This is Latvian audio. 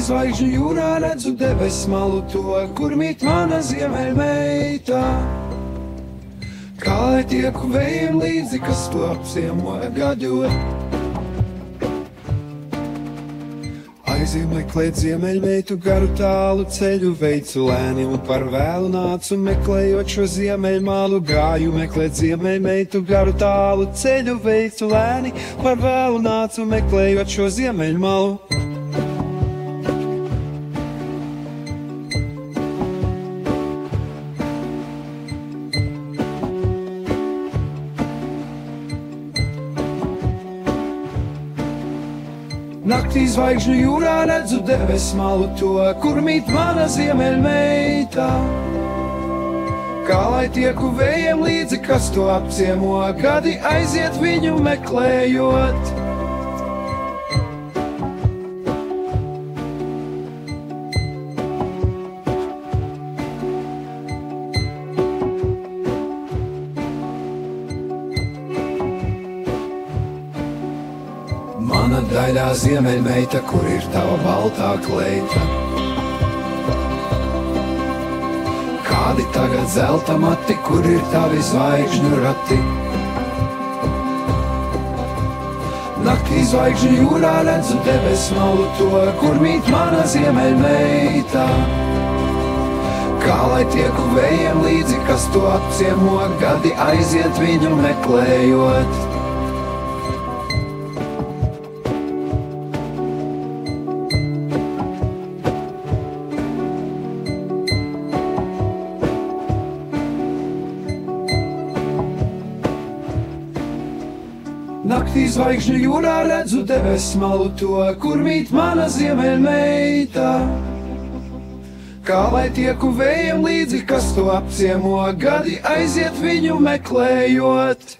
zvaigžņu jūrā redzu debes malu to, kur mīt mana ziemeļmeita. Kā lai tieku vējiem līdzi, kas to apciemo gaļot. Aizēju meklēt ziemeļmeitu, garu tālu ceļu veicu lēni, un par vēlu nācu meklējot šo ziemeļmalu. Gāju meklēt ziemeļmeitu, garu tālu ceļu veicu lēni, par vēlu nācu meklējot šo ziemeļmalu. Naktī zvaigžņu jūrā redzu debes malu to, kur mīt mana ziemeļmeita. Kā lai tieku vējiem līdzi, kas to apciemo, gadi aiziet viņu meklējot. Mana daļā ziemeļmeita, kur ir tava baltā kleita? Kādi tagad zelta mati, kur ir tavi zvaigžņu rati? Naktī zvaigžņu jūrā redzu debes malu to, kur mīt mana ziemeļmeita. Kā lai tieku vējiem līdzi, kas to apciemo, gadi aiziet viņu meklējot. Naktī zvaigžņu jūrā redzu debes malu to, kur mīt mana ziemeļmeita. Kā lai tieku vējiem līdzi, kas to apciemo, gadi aiziet viņu meklējot.